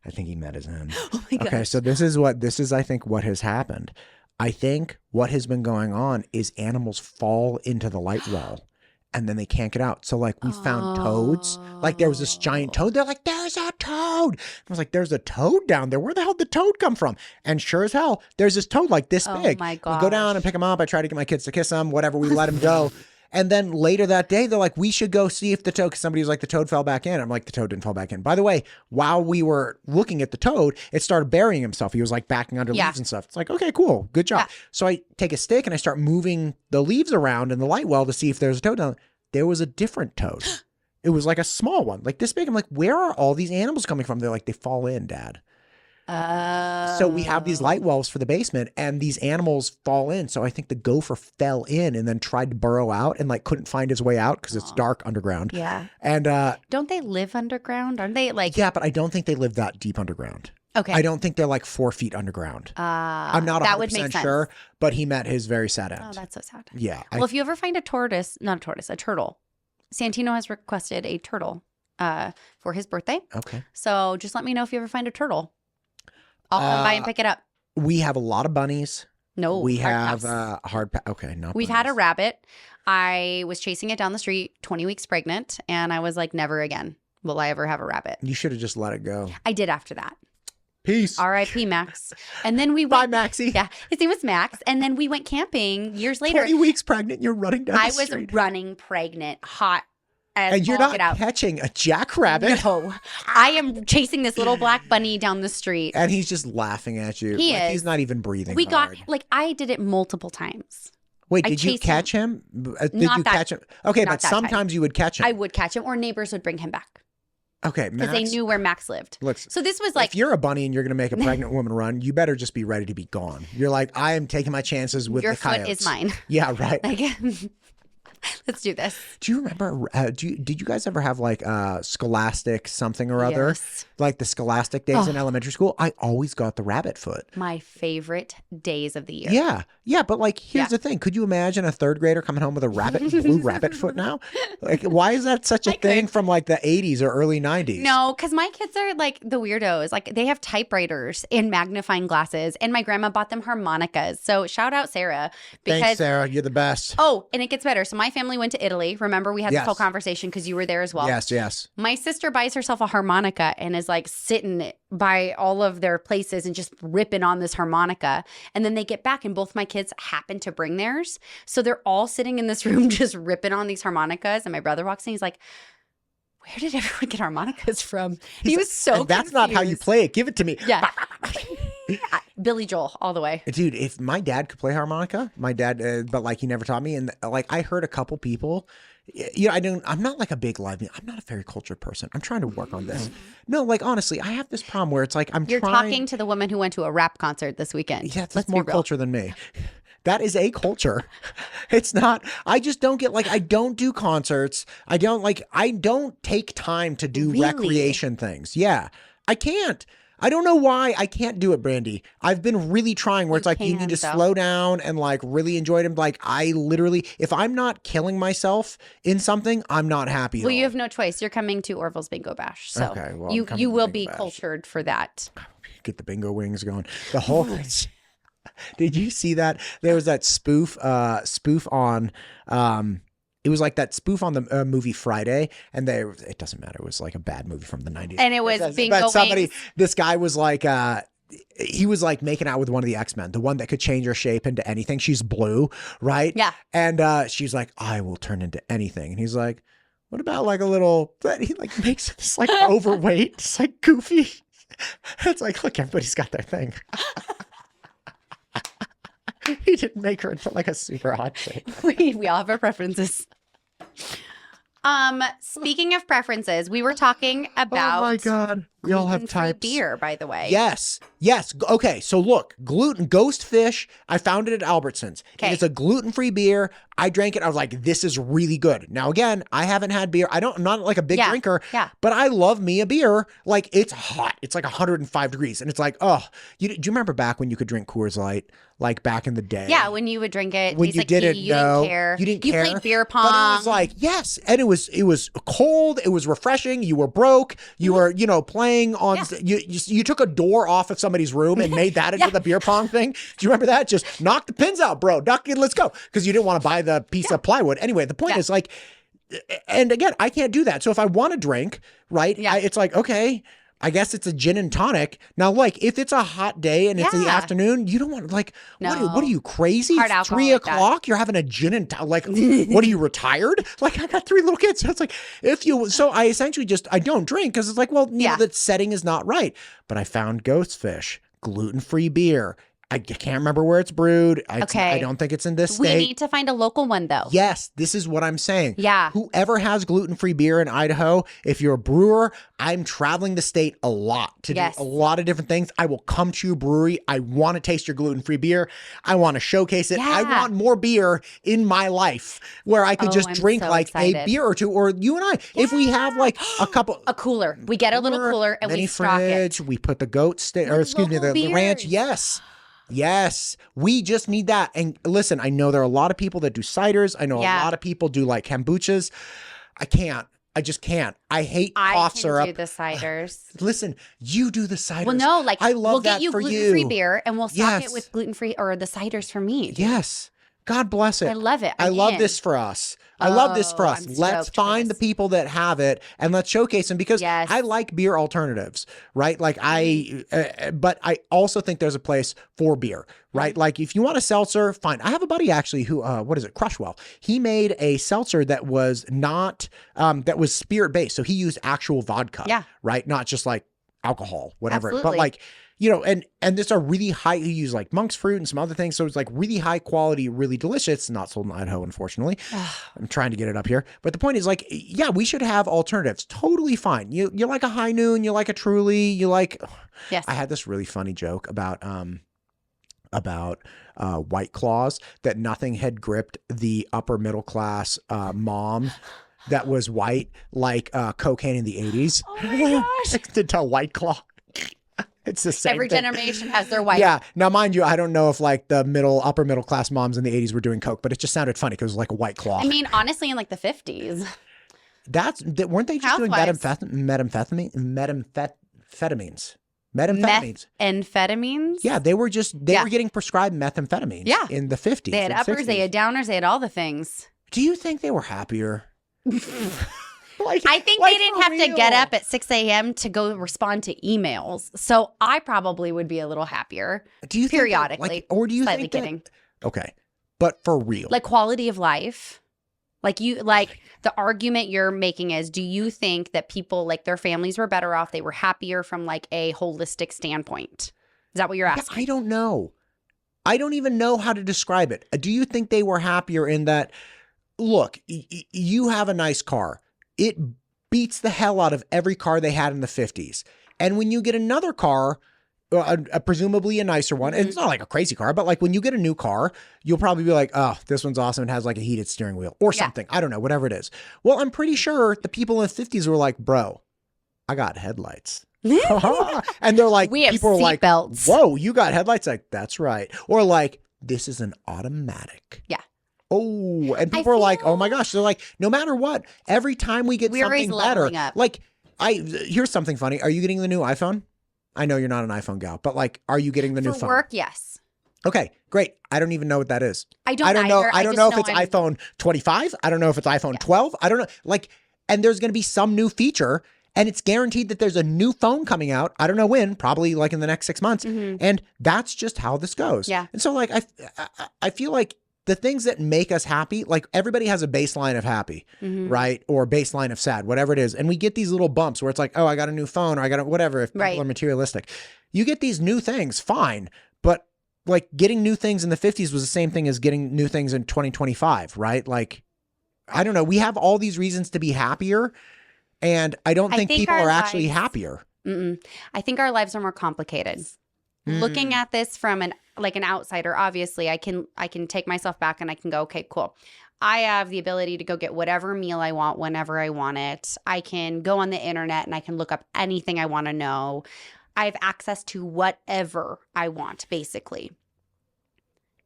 I think he met his end. Oh my God. Okay, so this is I think what has happened. I think what has been going on is animals fall into the light wall and then they can't get out. So like we found toads. Like there was this giant toad. They're like, there's a toad. I was like, there's a toad down there. Where the hell did the toad come from? And sure as hell, there's this toad like this big. Oh my God. We go down and pick him up. I try to get my kids to kiss him, whatever. We let him go. And then later that day, they're like, we should go see if the toad, because somebody was like, the toad fell back in. I'm like, the toad didn't fall back in. By the way, while we were looking at the toad, it started burying himself. He was like backing under leaves and stuff. It's like, okay, cool. Good job. Yeah. So I take a stick and I start moving the leaves around in the light well to see if there's a toad down there. There was a different toad. It was like a small one, like this big. I'm like, where are all these animals coming from? They're like, they fall in, Dad. So we have these light wells for the basement and these animals fall in. So I think the gopher fell in and then tried to burrow out and like couldn't find his way out because it's dark underground. Yeah. And don't they live underground? Aren't they like? Yeah, but I don't think they live that deep underground. Okay. I don't think they're like 4 feet underground. I'm not 100% sure, but he met his very sad end. Oh, that's so sad. Yeah. Well, if you ever find a turtle, Santino has requested a turtle for his birthday. Okay. So just let me know if you ever find a turtle. I'll come by and pick it up. We have a lot of bunnies. No, we have okay, no. We've had a rabbit. I was chasing it down the street, 20 weeks pregnant, and I was like, never again will I ever have a rabbit. You should have just let it go. I did after that. Peace. R.I.P. Max. And then we went. Bye, Maxie. Yeah, his name was Max. And then we went camping years later. 20 weeks pregnant, you're running down the street. I was running pregnant, hot. And you're not catching a jackrabbit. No, I am chasing this little black bunny down the street. And he's just laughing at you. He is. He's not even breathing hard. I did it multiple times. Wait, did you catch him? Did you catch him? Okay, but sometimes you would catch him. I would catch him, or neighbors would bring him back. Okay, because they knew where Max lived. So this was like, if you're a bunny and you're going to make a pregnant woman run, you better just be ready to be gone. You're like, I am taking my chances with the coyotes. Your foot is mine. Yeah, right. Let's do this. Do you remember, did you guys ever have like Scholastic something or other? Yes. Like the Scholastic days in elementary school? I always got the rabbit foot. My favorite days of the year. Yeah. Yeah, but like, here's the thing. Could you imagine a third grader coming home with a blue rabbit foot now? Like, why is that such a thing from like the 80s or early 90s? No, because my kids are like the weirdos. Like they have typewriters and magnifying glasses, and my grandma bought them harmonicas. So shout out Sarah. Thanks, Sarah. You're the best. Oh, and it gets better. So my family went to Italy. Remember, we had this whole conversation because you were there as well. Yes, yes. My sister buys herself a harmonica and is like sitting by all of their places and just ripping on this harmonica. And then they get back and both my kids happen to bring theirs. So they're all sitting in this room just ripping on these harmonicas. And my brother walks in. He's like, where did everyone get harmonicas from? He was so confused. That's not how you play it. Give it to me. Yeah. Billy Joel all the way. Dude, if my dad could play harmonica, my dad, but like he never taught me. And like I heard a couple people, you know, I'm not like a big live, I'm not a very cultured person. I'm trying to work on this. No, like honestly, I have this problem where it's like You're talking to the woman who went to a rap concert this weekend. Yeah, that's more culture than me. That is a culture. It's not, I just don't get, like, I don't do concerts. I don't take time to do recreation things. Yeah, I can't. I don't know why I can't do it, Brandy. I've been really trying where it's like, you need to slow down and like really enjoy it. Like, I literally, if I'm not killing myself in something, I'm not happy. Well, you have no choice. You're coming to Orville's Bingo Bash. So okay, well, you will be cultured for that. Get the bingo wings going. The whole did you see that? There was that spoof on, it was like that spoof on the movie Friday, and it doesn't matter. It was like a bad movie from the 90s. And it was bingo wings. This guy was like, he was like making out with one of the X-Men, the one that could change her shape into anything. She's blue, right? Yeah. And she's like, I will turn into anything. And he's like, what about like a little, he like makes this like overweight, it's like goofy. It's like, look, everybody's got their thing. He didn't make her into like a super hot shape. We all have our preferences. Speaking of preferences, we were talking about. Oh my God. We all have types. Beer, by the way. Yes. Okay. So look, Ghost Fish. I found it at Albertsons. Okay. It's a gluten-free beer. I drank it. I was like, this is really good. Now, again, I haven't had beer. I'm not like a big drinker, but I love me a beer. Like, it's hot. It's like 105 degrees. And it's like, oh, do you remember back when you could drink Coors Light? Like back in the day. Yeah, when you would drink it. When you didn't know. Didn't care. You didn't care. You played beer pong. But it was like, yes. And it was cold. It was refreshing. You were broke. You were, playing on, you took a door off of somebody's room and made that into the beer pong thing. Do you remember that? Just knock the pins out, bro. Let's go. Because you didn't want to buy the piece of plywood. Anyway, the point is like, and again, I can't do that. So if I want to drink, right, it's like, okay, I guess it's a gin and tonic. Now, like, if it's a hot day and it's the afternoon, you don't want to, like, what are you, crazy? It's 3 o'clock. You're having a gin and tonic. Like, what are you, retired? Like, I got 3 little kids. So it's like, so I essentially I don't drink because it's like, well, the setting is not right. But I found Ghost Fish, gluten-free beer. I can't remember where it's brewed. I don't think it's in this state. We need to find a local one, though. Yes, this is what I'm saying. Yeah. Whoever has gluten-free beer in Idaho, if you're a brewer, I'm traveling the state a lot to do a lot of different things. I will come to your brewery. I want to taste your gluten-free beer. I want to showcase it. Yeah. I want more beer in my life where I could just drink a beer or two, or you and I. Yeah. If we have like a couple. A cooler. We get a little cooler and we stock it. We put the the ranch. Yes, we just need that. And listen, I know there are a lot of people that do ciders. I know a lot of people do like kombuchas. I just can't. I hate cough syrup. I can do the ciders. Listen, you do the ciders. Well, no, like I love we'll get you gluten-free beer and we'll stock it with gluten-free or the ciders for me. Yes. God bless it. I love it. I love this for us. Let's find the people that have it and let's showcase them because I like beer alternatives, right? Like but I also think there's a place for beer, right? Like if you want a seltzer, fine. I have a buddy actually who, Crushwell. He made a seltzer that was not, that was spirit based. So he used actual vodka, right? Not just like alcohol, whatever. Absolutely. But like, and this are really high, you use like monk's fruit and some other things. So it's like really high quality, really delicious. Not sold in Idaho, unfortunately. I'm trying to get it up here. But the point is like, we should have alternatives. Totally fine. You like a High Noon, you like a Truly, you like, I had this really funny joke about White Claws, that nothing had gripped the upper middle class mom that was white, like cocaine in the 80s. Oh my gosh. To tell White Claw. It's the same Every thing. generation has their white. Yeah. Now, mind you, I don't know if like the upper middle class moms in the 80s were doing coke, but it just sounded funny because it was like a White Claw. I mean, honestly, in like the 50s. Weren't they just doing methamphetamines? Methamphetamines? Yeah, they were getting prescribed methamphetamines in the 50s. They had uppers, 60s. they had downers, they had all the things. Do you think they were happier? I think they didn't have to get up at 6 a.m. to go respond to emails. So I probably would be a little happier. Do you periodically? Think or do you slightly think kidding. Okay, but for real, like quality of life. Like the argument you're making is, do you think that people like their families were better off? They were happier from like a holistic standpoint. Is that what you're asking? I don't know. I don't even know how to describe it. Do you think they were happier in that? Look, you have a nice car. It beats the hell out of every car they had in the 50s. And when you get another car, presumably a nicer one. And it's not like a crazy car, but like when you get a new car, you'll probably be like, oh, this one's awesome. It has like a heated steering wheel or something. I don't know, whatever it is. Well, I'm pretty sure the people in the 50s were like, bro, I got headlights. And they're like, we have people are like, belts. whoa, you got headlights? Like, that's right. Or like, this is an automatic. Yeah. Oh, and people are like, oh my gosh. They're like, no matter what, every time we get something better, like here's something funny. Are you getting the new iPhone? I know you're not an iPhone gal, but like, are you getting the new phone? For work, yes. Okay, great. I don't even know what that is. I don't know. I don't know if it's iPhone 25. I don't know if it's iPhone 12. I don't know. Like, and there's going to be some new feature, and it's guaranteed that there's a new phone coming out. I don't know when, probably like in the next 6 months. And that's just how this goes. Yeah. And so like, I feel like the things that make us happy, like everybody has a baseline of happy, right? Or baseline of sad, whatever it is. And we get these little bumps where it's like, oh, I got a new phone, or I got whatever, if people are materialistic. You get these new things, fine. But like getting new things in the 50s was the same thing as getting new things in 2025, right? Like, I don't know. We have all these reasons to be happier. And I don't think people are actually happier. I think our lives are more complicated. Looking at this from an outsider, obviously, I can take myself back and I can go, okay, cool. I have the ability to go get whatever meal I want whenever I want it. I can go on the internet and I can look up anything I want to know. I have access to whatever I want, basically.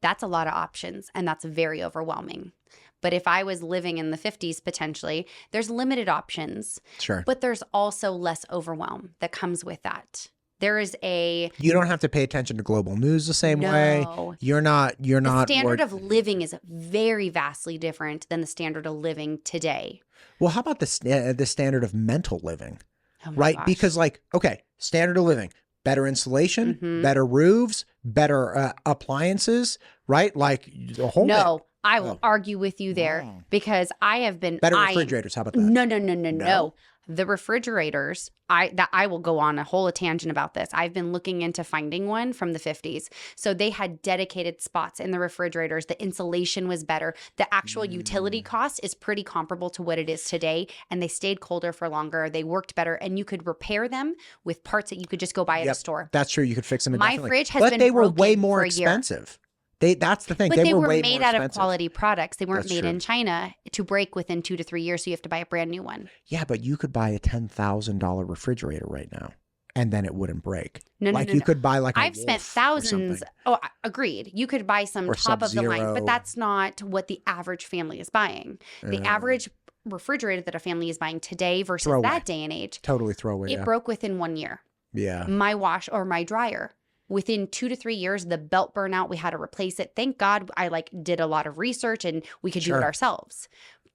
That's a lot of options, and that's very overwhelming. But if I was living in the 50s, potentially, there's limited options. Sure. But there's also less overwhelm that comes with that. There is you don't have to pay attention to global news the same way. You're not. The standard of living is very vastly different than the standard of living today. Well, how about the standard of mental living? Oh my right? gosh. Because like, okay, standard of living, better insulation, better roofs, better appliances, right? Like the whole thing. I will argue with you there because I have been better refrigerators. How about that? No. The refrigerators, I will go on a whole tangent about this. I've been looking into finding one from the 50s. So they had dedicated spots in the refrigerators. The insulation was better. The actual utility cost is pretty comparable to what it is today. And they stayed colder for longer. They worked better. And you could repair them with parts that you could just go buy at a store. That's true. You could fix them. My fridge has been broken for a year. But they were way more expensive. That's the thing. But they were way made more out expensive. of quality products. They weren't That's made true. in China to break within 2 to 3 years. So you have to buy a brand new one. Yeah, but you could buy a $10,000 refrigerator right now, and then it wouldn't break. No. You could buy like I've spent thousands. Oh, agreed. You could buy some or top Sub-Zero. of the line, but that's not what the average family is buying. The average refrigerator that a family is buying today versus that day and age. Totally throwaway. It broke within 1 year. Yeah. My wash or my dryer. Within 2 to 3 years, the belt burnout, we had to replace it. Thank God I did a lot of research and we could do it ourselves.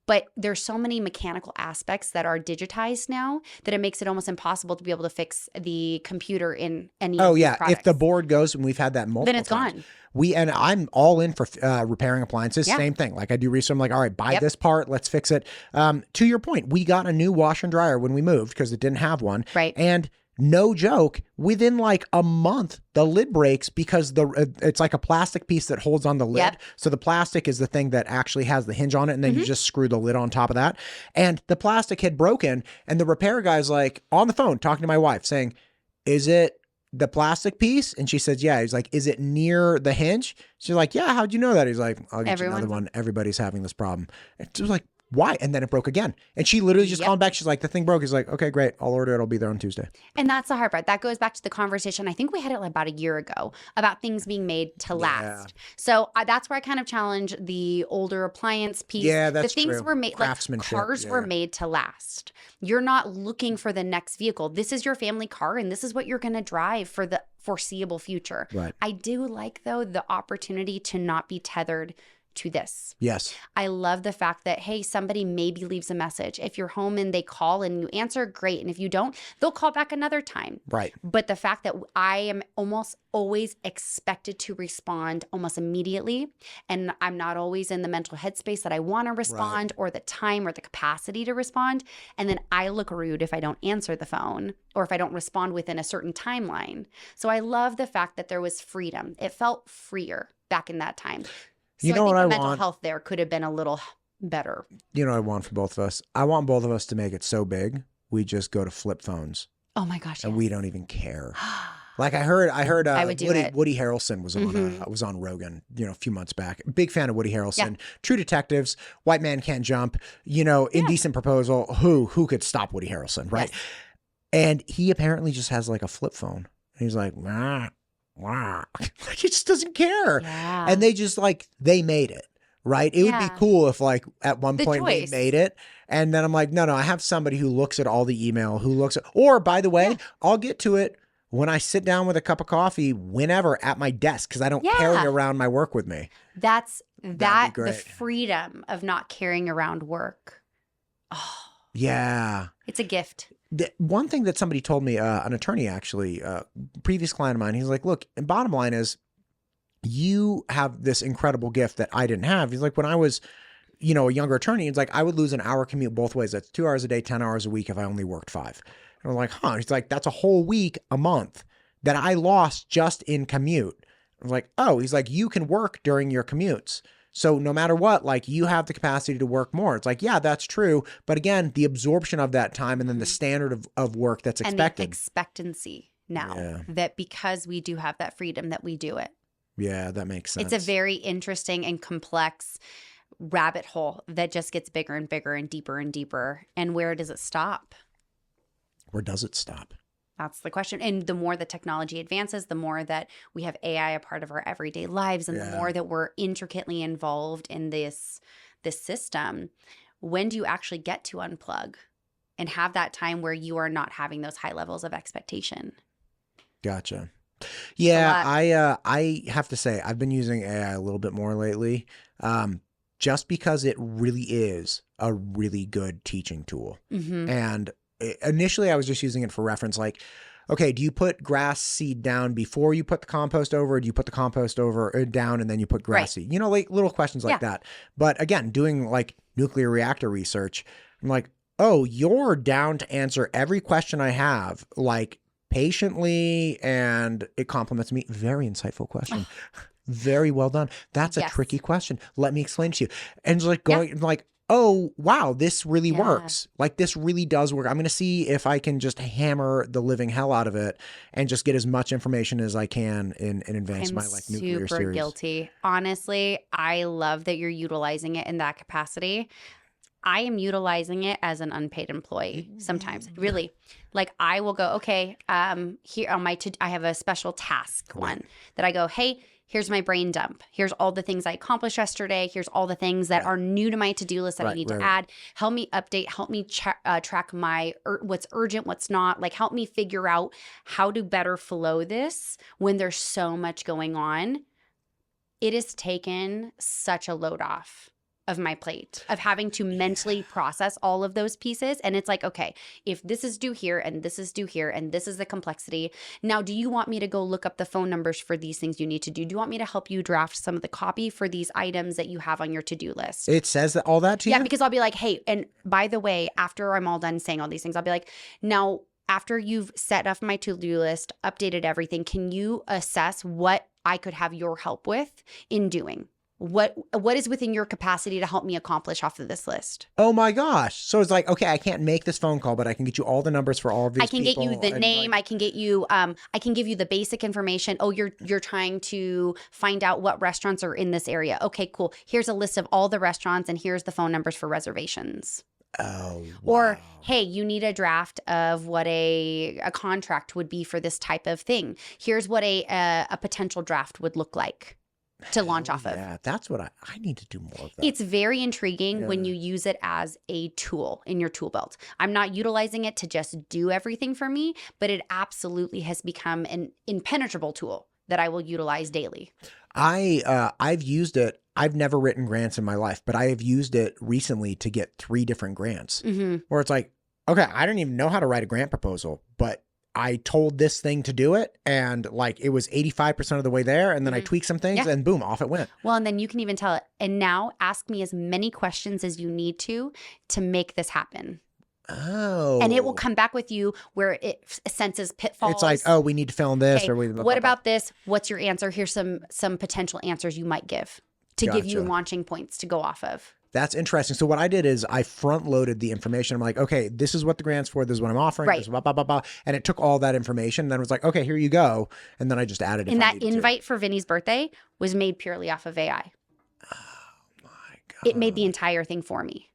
But there's so many mechanical aspects that are digitized now that it makes it almost impossible to be able to fix the computer in any of these products. If the board goes, and we've had that multiple then it's times. gone. And I'm all in for repairing appliances. Yeah. Same thing. Like I do research. I'm like, all right, buy this part. Let's fix it. To your point, we got a new washer and dryer when we moved because it didn't have one. Right. And no joke, within like a month, the lid breaks because it's like a plastic piece that holds on the lid. Yep. So the plastic is the thing that actually has the hinge on it, and then you just screw the lid on top of that. And the plastic had broken, and the repair guy's like on the phone talking to my wife saying, is it the plastic piece? And she says, yeah. He's like, is it near the hinge? She's like, yeah, how'd you know that? He's like, I'll get you another one. Everybody's having this problem. And she was like, why? And then it broke again. And she literally just called back. She's like, the thing broke. He's like, okay, great. I'll order it. I'll be there on Tuesday. And that's the hard part. That goes back to the conversation. I think we had it about a year ago about things being made to last. So that's where I kind of challenge the older appliance piece. Yeah, that's the things true. were made, like cars were made to last. You're not looking for the next vehicle. This is your family car, and this is what you're going to drive for the foreseeable future. Right. I do like, though, the opportunity to not be tethered to this. Yes. I love the fact that, hey, somebody maybe leaves a message. If you're home and they call and you answer, great. And if you don't, they'll call back another time. Right. But the fact that I am almost always expected to respond almost immediately, and I'm not always in the mental headspace that I want to respond or the time or the capacity to respond. And then I look rude if I don't answer the phone or if I don't respond within a certain timeline. So I love the fact that there was freedom. It felt freer back in that time. So you know I think what the I mental want? health there could have been a little better. You know what I want for both of us? I want both of us to make it so big, we just go to flip phones. Oh my gosh. And we don't even care. Like I heard I would do it. Woody Harrelson was on Rogan, a few months back. Big fan of Woody Harrelson. Yeah. True Detectives, White Man Can't Jump, Indecent Proposal. Who could stop Woody Harrelson, right? Yes. And he apparently just has like a flip phone. And he's like, wow. Like he just doesn't care. Yeah. And they made it. Right. It would be cool if like at one point we made it. And then I'm like, no, I have somebody who looks at all the email, or by the way, I'll get to it when I sit down with a cup of coffee, whenever at my desk, because I don't carry around my work with me. That'd be great. The freedom of not carrying around work. Oh, yeah. It's a gift. One thing that somebody told me, an attorney actually, previous client of mine, he's like, look, and bottom line is, you have this incredible gift that I didn't have. He's like, when I was, a younger attorney, it's like, I would lose an hour commute both ways. That's 2 hours a day, 10 hours a week if I only worked 5. And I'm like, huh? He's like, that's a whole week, a month that I lost just in commute. I was like, oh, he's like, you can work during your commutes. So no matter what, like you have the capacity to work more. It's like, yeah, that's true. But again, the absorption of that time and then the standard of work that's expected. And the expectancy now that because we do have that freedom that we do it. Yeah, that makes sense. It's a very interesting and complex rabbit hole that just gets bigger and bigger and deeper. And where does it stop? Where does it stop? That's the question. And the more the technology advances, the more that we have AI a part of our everyday lives and the more that we're intricately involved in this system, when do you actually get to unplug and have that time where you are not having those high levels of expectation? Gotcha. Yeah, I have to say I've been using AI a little bit more lately, just because it really is a really good teaching tool. Mm-hmm. And initially I was just using it for reference, like, okay, do you put grass seed down before you put the compost over? Or do you put the compost down and then you put grass seed? Like little questions like that. But again, doing like nuclear reactor research, I'm like, oh, you're down to answer every question I have, like patiently, and it compliments me. Very insightful question. Very well done. That's a tricky question. Let me explain to you. And it's like going like, oh, wow, this really works. Like this really does work. I'm going to see if I can just hammer the living hell out of it and just get as much information as I can in advance of my like nuclear series. I'm super guilty. Honestly, I love that you're utilizing it in that capacity. I am utilizing it as an unpaid employee sometimes, really. Like I will go, okay, here on my I have a special task one that I go, hey, here's my brain dump. Here's all the things I accomplished yesterday. Here's all the things that are new to my to-do list that I need to add. Help me update. Help me track my what's urgent, what's not. Like help me figure out how to better flow this when there's so much going on. It has taken such a load off of my plate of having to mentally process all of those pieces. And it's like, okay, if this is due here and this is due here and this is the complexity. Now, do you want me to go look up the phone numbers for these things you need to do? Do you want me to help you draft some of the copy for these items that you have on your to-do list? It says all that to you? Yeah, because I'll be like, hey, and by the way, after I'm all done saying all these things, I'll be like, now, after you've set up my to-do list, updated everything, can you assess what I could have your help with in doing? What is within your capacity to help me accomplish off of this list? Oh my gosh. So it's like, okay, I can't make this phone call, but I can get you all the numbers for all of these people. I can get you the name. I can get you, I can give you the basic information. Oh, you're trying to find out what restaurants are in this area. Okay, cool. Here's a list of all the restaurants and here's the phone numbers for reservations. Oh, wow. Or, hey, you need a draft of what a contract would be for this type of thing. Here's what a potential draft would look like to launch off of. Yeah, that's what I need to do more of that. It's very intriguing when you use it as a tool in your tool belt. I'm not utilizing it to just do everything for me, but it absolutely has become an impenetrable tool that I will utilize daily. I've used it. I've never written grants in my life, but I have used it recently to get 3 different grants where it's like, okay, I don't even know how to write a grant proposal, but I told this thing to do it and like it was 85% of the way there and then I tweaked some things and boom, off it went. Well, and then you can even tell it, and now ask me as many questions as you need to make this happen. Oh. And it will come back with you where it senses pitfalls. It's like, oh, we need to fill in this. Okay, or what about this? What's your answer? Here's some potential answers you might give to give you launching points to go off of. That's interesting. So what I did is I front loaded the information. I'm like, okay, this is what the grant's for. This is what I'm offering. Right. This is blah, blah, blah, blah. And it took all that information. And then it was like, okay, here you go. And then I just added it. And that invite for Vinny's birthday was made purely off of AI. Oh my God. It made the entire thing for me.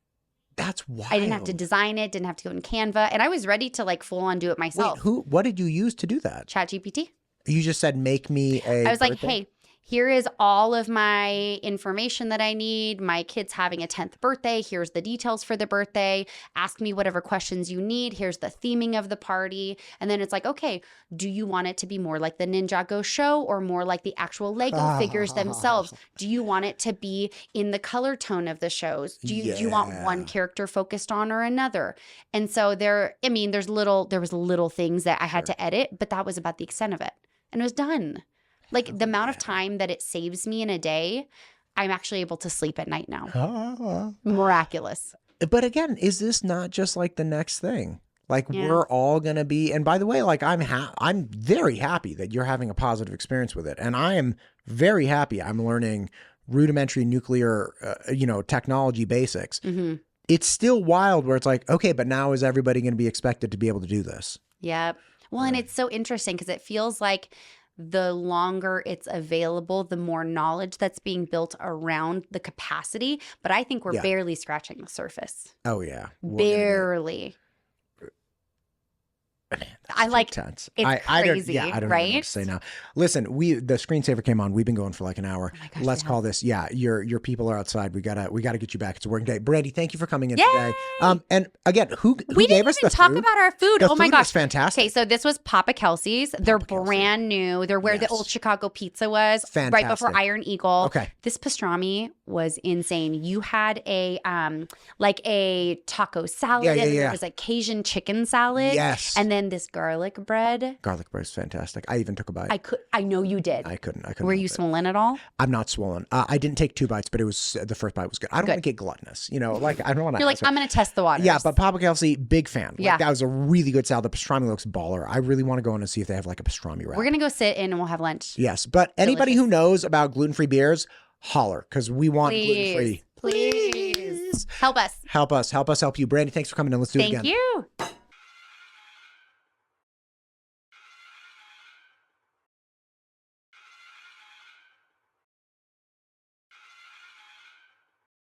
That's wild. I didn't have to design it. Didn't have to go in Canva. And I was ready to like full on do it myself. Wait, what did you use to do that? ChatGPT. You just said, make me a I was like, birthday? hey, here is all of my information that I need. My kid's having a 10th birthday. Here's the details for the birthday. Ask me whatever questions you need. Here's the theming of the party. And then it's like, okay, do you want it to be more like the Ninjago show or more like the actual Lego figures themselves? Do you want it to be in the color tone of the shows? Do you want one character focused on or another? And so there was little things that I had to edit, but that was about the extent of it. And it was done. Like the amount of time that it saves me in a day, I'm actually able to sleep at night now. Miraculous. But again, is this not just like the next thing? Like we're all going to be, and by the way, like I'm very happy that you're having a positive experience with it. And I am very happy I'm learning rudimentary nuclear, technology basics. Mm-hmm. It's still wild where it's like, okay, but now is everybody going to be expected to be able to do this? Yep. Well, and it's so interesting because it feels like the longer it's available, the more knowledge that's being built around the capacity. But I think we're barely scratching the surface. Oh, yeah. Barely. Man, I like intense. It's crazy, I don't right? know what to say now. Listen, the screensaver came on. We've been going for like an hour. Oh my gosh, Let's call this. Yeah, your people are outside. We gotta get you back. It's a working day. Brandy, thank you for coming in today. And again, who gave us the food? We didn't even talk about our food. The oh my food gosh, was fantastic. Okay, so this was Papa Kelsey's. They're brand new. They're where the old Chicago pizza was, right before Iron Eagle. Okay, this pastrami was insane. You had a taco salad. Yeah. There was a Cajun chicken salad. Yes, and then this garlic bread. Garlic bread is fantastic. I even took a bite. I know you did. I couldn't. Were you swollen at all? I'm not swollen. I didn't take 2 bites, but it was the first bite was good. I don't want to get gluttonous. Like I don't want to. You're like, I'm going to test the waters. Yeah, but Papa Kelsey, big fan. Yeah, that was a really good salad. The pastrami looks baller. I really want to go in and see if they have like a pastrami wrap. We're gonna go sit in and we'll have lunch. Yes, but anybody who knows about gluten-free beers, holler because we want gluten-free. Please help us. Help you, Brandy. Thanks for coming in. Let's do it again. Thank you.